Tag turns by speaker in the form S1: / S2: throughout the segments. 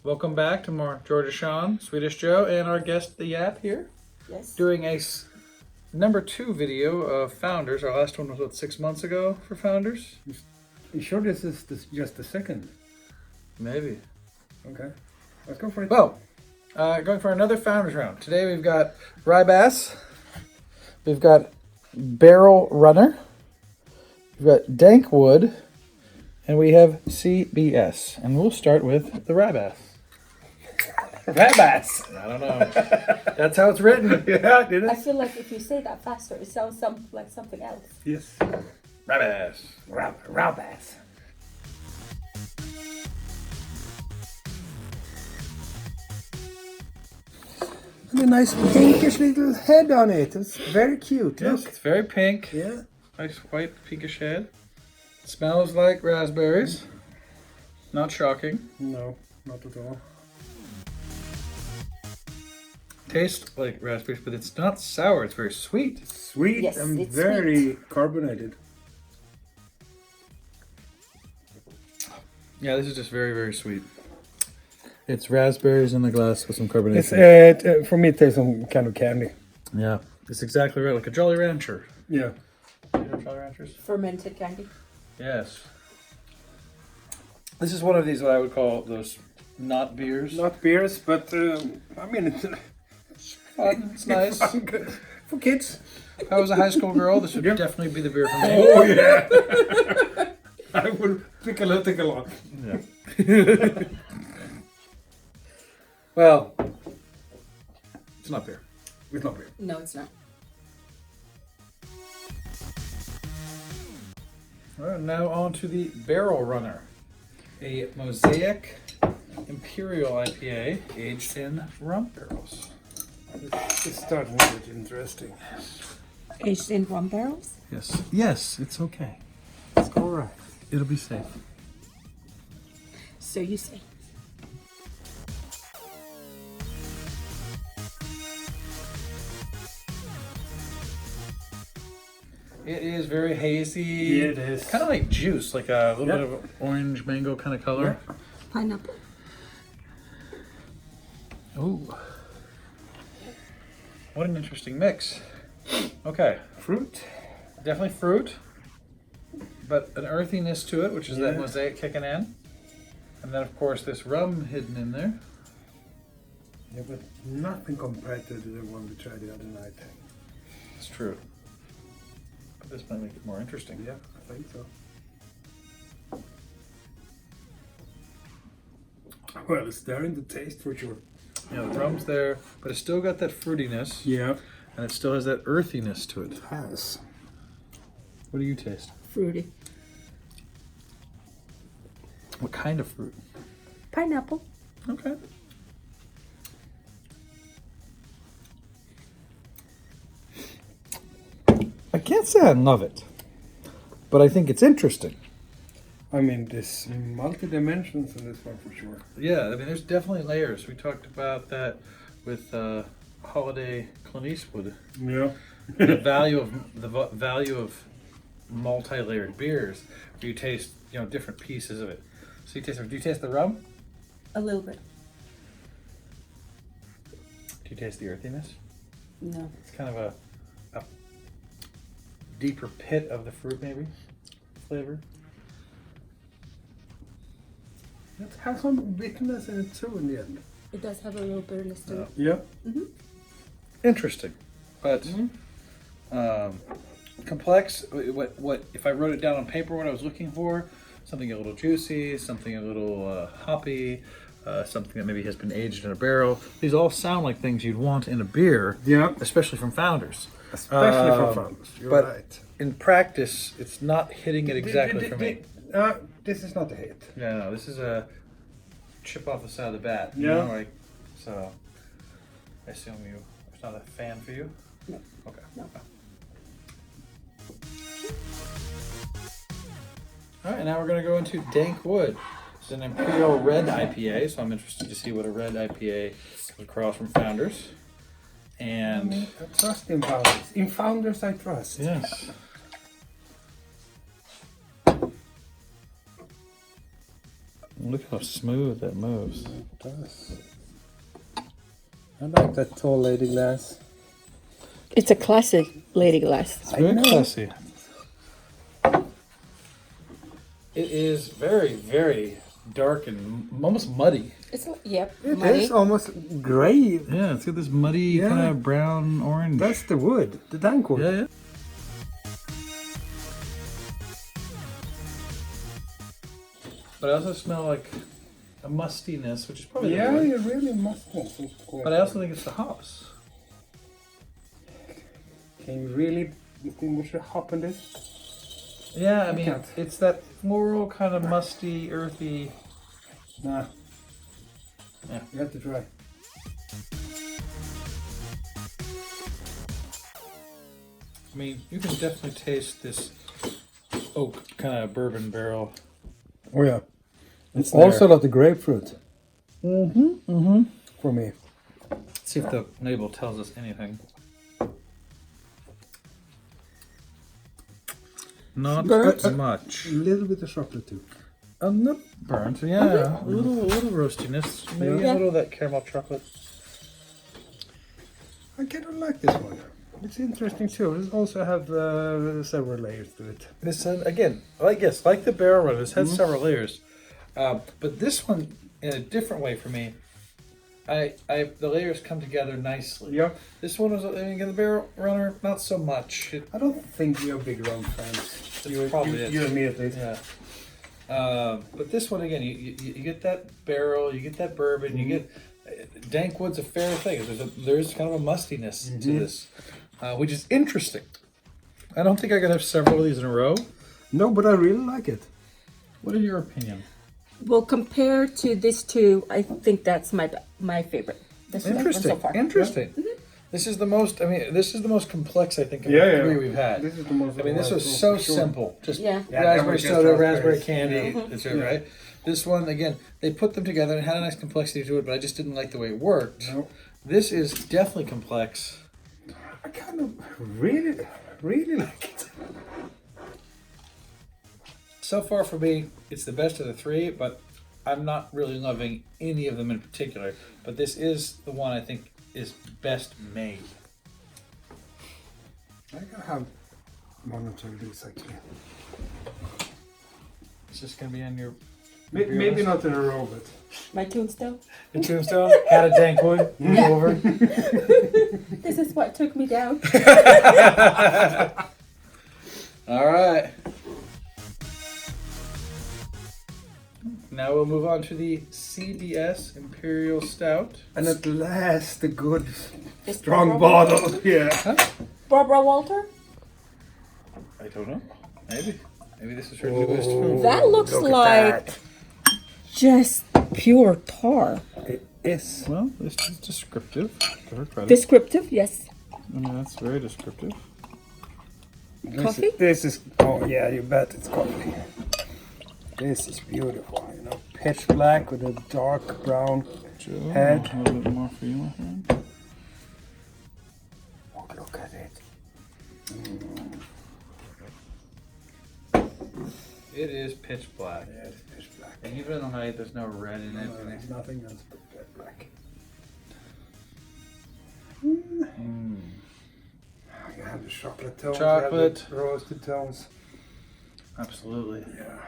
S1: Welcome back to more Georgia Sean, Swedish Joe, and our guest, the Yap here.
S2: Yes.
S1: Doing a number 2 video of Founders. Our last one was, what, 6 months ago for Founders?
S3: You sure this is just the second?
S1: Maybe.
S3: Okay. Let's go for it.
S1: Well, going for another Founders round. Today we've got Rye Bass. We've got Barrel Runner. We've got Dank Wood. And we have CBS. And we'll start with the Rye Bass.
S3: Rye Bass.
S1: I don't know. That's how it's written.
S3: Yeah, did
S2: I
S3: it?
S2: feel like if you say that faster, it sounds like something else.
S3: Yes.
S1: Rye Bass.
S3: Rye Bass. And a nice pinkish little head on it. It's very cute.
S1: Yes,
S3: Look.
S1: it's very pink.
S3: Yeah.
S1: Nice white pinkish head. Smells like raspberries. Not shocking.
S3: No, not at all.
S1: Tastes like raspberries, but it's not sour. It's very sweet.
S3: Sweet
S2: Yes,
S3: and
S2: it's
S3: very carbonated.
S1: Yeah, this is just very, very sweet. It's raspberries in the glass with some
S3: It's
S1: carbonation.
S3: for me it tastes some kind of candy.
S1: Yeah, it's exactly right, like a Jolly Rancher.
S3: Yeah.
S1: You know Jolly Ranchers?
S2: Fermented candy.
S1: Yes. This is one of these what I would call those not beers.
S3: Not beers, but I mean it's
S1: Fun, it's nice.
S3: fun, good for kids.
S1: If I was a high school girl, this would definitely be the beer for me.
S3: Oh yeah. I will pick a lot.
S1: Yeah. Well, it's not beer.
S3: It's not beer.
S2: No, it's not.
S1: All right, now on to the Barrel Runner, a Mosaic Imperial IPA aged in rum barrels.
S3: It's starting to get interesting.
S2: Aged in rum barrels?
S1: Yes. Yes, it's okay.
S3: It's all right.
S1: It'll be safe.
S2: So you say.
S1: It is very hazy.
S3: Yeah, it is.
S1: Kind of like juice, like a little
S3: Yep.
S1: bit of orange mango kind of color.
S2: Pineapple.
S1: Ooh. What an interesting mix. Okay.
S3: Fruit.
S1: Definitely fruit, but an earthiness to it, which is that
S3: Yeah.
S1: Mosaic kicking in. And then, of course, this rum hidden in there.
S3: Yeah, but nothing compared to the one we tried the other night.
S1: It's true. But this might make it more interesting.
S3: Yeah, I think so. Well, it's there in the taste for sure.
S1: Yeah, the rum's there, but it's still got that fruitiness,
S3: Yeah.
S1: and it still has that earthiness to it.
S3: It has.
S1: What do you taste?
S2: Fruity.
S1: What kind of fruit?
S2: Pineapple.
S1: Okay. I can't say I love it, but I think it's interesting.
S3: I mean, there's multi-dimensions in this one for sure.
S1: Yeah, I mean, there's definitely layers. We talked about that with Holiday Clint Eastwood.
S3: Yeah.
S1: The value of multi-layered beers, where you taste different pieces of it. So do you taste the rum?
S2: A little bit.
S1: Do you taste the earthiness?
S2: No.
S1: It's kind of a deeper pit of the fruit, maybe flavor.
S3: It has some bitterness in it too in the end.
S2: It does have a little bitterness to it.
S3: Yeah.
S1: Interesting, but complex. What if I wrote it down on paper? What I was looking for? Something a little juicy, something a little hoppy, something that maybe has been aged in a barrel. These all sound like things you'd want in a beer,
S3: Yeah.
S1: especially from Founders.
S3: Especially for Founders. You're
S1: but
S3: right.
S1: in practice, it's not hitting it exactly for me.
S3: This is not a hit.
S1: Yeah, no, this is a chip off the side of the bat.
S3: Yeah.
S1: So I assume it's not a fan for you?
S2: No.
S1: Okay.
S2: No.
S1: All right, now we're going to go into Dank Wood. It's an Imperial Red IPA, so I'm interested to see what a red IPA comes across from Founders. And
S3: I trust in Founders. In Founders, I trust.
S1: yes. Look how smooth that moves.
S3: It does. I like that tall lady glass.
S2: It's a classic lady glass.
S1: It's very classy. It is very, very dark and almost muddy.
S2: It's yep.
S3: It
S2: muddy.
S3: is almost gray.
S1: Yeah, it's got this muddy kind of brown orange.
S3: That's the wood, the dank wood.
S1: Yeah, yeah. But I also smell like a mustiness, which is probably the
S3: Yeah,
S1: wood.
S3: you really must have.
S1: But I also think it's the hops.
S3: Can you really distinguish the hop in this?
S1: Yeah, I mean,
S3: can't.
S1: it's that floral kind of musty, earthy.
S3: Nah.
S1: Yeah.
S3: You have to try.
S1: I mean, you can definitely taste this oak kind of bourbon barrel.
S3: Oh yeah.
S1: It's
S3: Also
S1: there.
S3: a lot of grapefruit.
S1: Mm-hmm.
S3: For me.
S1: Let's see if the label tells us anything. Not
S3: Burnt?
S1: much.
S3: A little bit of chocolate too.
S1: Not burnt, yeah. A little roastiness. Maybe
S2: Yeah.
S1: a little of that caramel chocolate.
S3: I kind of like this one. It's interesting too. It also have several layers to it.
S1: This again, like the barrel run, this has several layers, but this one in a different way for me. The layers come together nicely.
S3: Yeah.
S1: This one was again the barrel runner, not so much.
S3: I don't think you're big rum fans.
S1: That's probably it.
S3: You and me at least.
S1: Yeah. But this one again, you get that barrel, you get that bourbon, you get dank wood's a fair thing. There's kind of a mustiness to this, which is interesting. I don't think I could have several of these in a row.
S3: No, but I really like it.
S1: What is your opinion?
S2: Well, compared to this two, I think that's my favorite. This one
S1: Interesting.
S2: so far.
S1: Interesting. This is the most. I mean, this is the most complex I think of
S3: Yeah,
S1: the
S3: yeah.
S1: three we've had.
S3: This is the most.
S1: I mean, this was so
S3: sure.
S1: simple. Just
S2: Yeah.
S3: Yeah,
S1: raspberry
S3: that was just
S1: soda,
S3: raspberries.
S1: raspberry candy.
S3: Yeah.
S1: That's it, right? This one again, they put them together and had a nice complexity to it, but I just didn't like the way it worked.
S3: No.
S1: This is definitely complex.
S3: I kind of really like it.
S1: So far for me, it's the best of the three, but I'm not really loving any of them in particular. But this is the one I think is best made.
S3: I can have one or two of these actually.
S1: It's just gonna be on your
S3: Maybe not in a row, but
S2: My tombstone.
S1: the tombstone. Had a dank wood. Move over.
S2: This is what took me down.
S1: All right. Now we'll move on to the CBS Imperial Stout.
S3: and at last the good
S2: Is
S3: strong
S2: Barbara-
S3: bottle. Yeah.
S2: Barbara Walter.
S1: I don't know. Maybe this is her newest film.
S2: That looks
S3: look at
S2: like
S3: that.
S2: just pure tar.
S3: It is.
S1: Well, this is descriptive. Give her credit.
S2: Descriptive, yes.
S1: I mean, that's very descriptive.
S2: Coffee?
S3: This is. Oh yeah, you bet it's coffee. This is beautiful. You know, pitch black with a dark brown
S1: Joe,
S3: head.
S1: a little bit more for you, my friend.
S3: Oh, look at it.
S1: It is pitch black.
S3: Yeah, it's pitch black.
S1: And even in the light, there's no red in it. and
S3: There's nothing else but pitch black.
S1: Mm.
S3: You have the chocolate tones.
S1: Chocolate.
S3: You have the roasted tones.
S1: Absolutely.
S3: Yeah.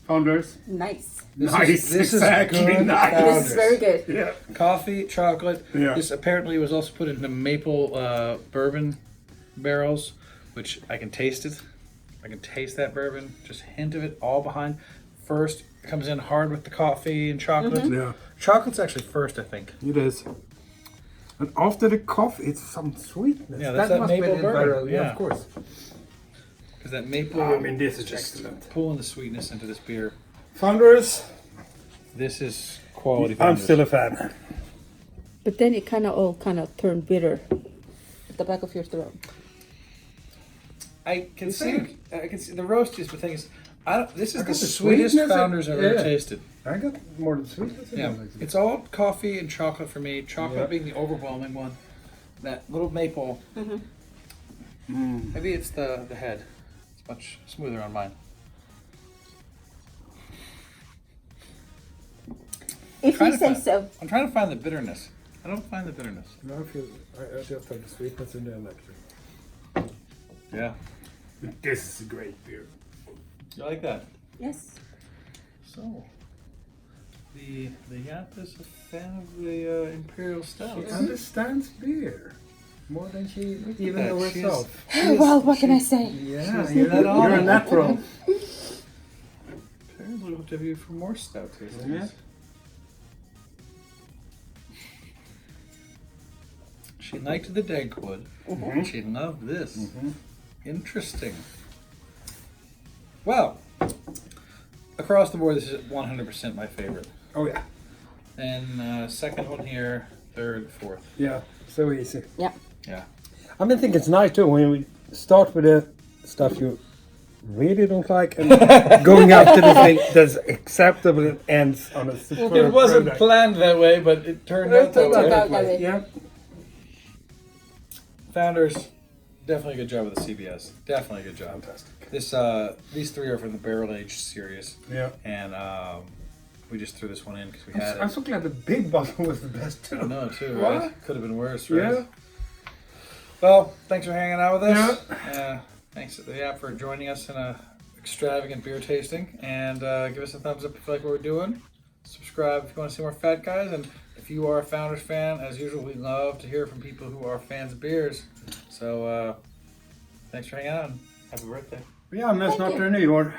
S3: Founders.
S2: Nice.
S1: This is
S3: exactly.
S1: good
S3: Nice.
S1: Founders.
S2: This is very good.
S3: Yeah.
S1: Coffee, chocolate.
S3: Yeah.
S1: This apparently was also put into maple bourbon barrels, which I can taste it. I can taste that bourbon. Just a hint of it all behind. First, it comes in hard with the coffee and chocolate.
S3: Yeah.
S1: Chocolate's actually first, I think.
S3: It is. And after the coffee, it's some sweetness.
S1: Yeah, that's that
S3: must be
S1: maple
S3: in
S1: bourbon,
S3: barrel.
S1: yeah.
S3: Of course.
S1: Because that maple
S3: I mean, this is
S1: just
S3: excellent.
S1: pulling the sweetness into this beer.
S3: Founders.
S1: This is quality.
S3: I'm
S1: Founders.
S3: still a fan.
S2: But then it all turned bitter at the back of your throat.
S1: I can see the roast is the thing is. This is
S3: I
S1: the
S3: got the
S1: sweetest
S3: sweetness
S1: Founders I've ever
S3: yeah.
S1: tasted.
S3: I got more than sweetness in
S1: Yeah,
S3: it, actually.
S1: it's all coffee and chocolate for me. Chocolate
S3: Yeah.
S1: being the overwhelming one. That little maple. Maybe it's the head. It's much smoother on mine.
S2: If
S1: Trying
S2: you
S1: to
S2: say
S1: find-
S2: so.
S1: I'm trying to find the bitterness. I don't find the bitterness.
S3: No, I just have the sweetness in the electric.
S1: Yeah.
S3: This is a great beer.
S1: You like that?
S2: Yes.
S1: So, the Yap is a fan of the Imperial Stout.
S3: She understands beer more than she even
S1: that.
S3: knows
S1: She is-
S3: herself.
S2: Well, what can I say?
S3: Yeah,
S1: You're that on
S3: you're a
S1: it.
S3: natural.
S1: Apparently, we'll have you for more stout tastings.
S3: Yeah.
S1: She liked the Dankwood.
S3: Mm-hmm.
S1: She loved this. Interesting. Well, across the board, this is 100% my favorite.
S3: Oh yeah,
S1: And second one here, third, fourth.
S3: yeah, so easy.
S2: Yeah.
S1: Yeah.
S3: I mean, I think it's nice too when we start with the stuff you really don't like and going up to the thing that's acceptable and ends on a superb
S1: It wasn't
S3: product.
S1: planned that way, but it turned out that
S2: turned out
S1: way.
S2: that way.
S3: Yeah.
S1: Founders, definitely a good job with the CBS. Definitely a good job.
S3: Fantastic.
S1: This these three are from the Barrel Age series,
S3: Yeah.
S1: and we just threw this one in because we
S3: I'm
S1: had
S3: so, I'm
S1: it.
S3: so glad the big bottle was the best too.
S1: I know too,
S3: What?
S1: right? Could have been worse, right?
S3: Yeah.
S1: Well, thanks for hanging out with us. Thanks to the app for joining us in a extravagant beer tasting, and give us a thumbs up if you like what we're doing. Subscribe if you want to see more Fat Guys, and if you are a Founders fan, as usual, we love to hear from people who are fans of beers. So, thanks for hanging out. And happy birthday.
S3: Ja, men snart är det nyår.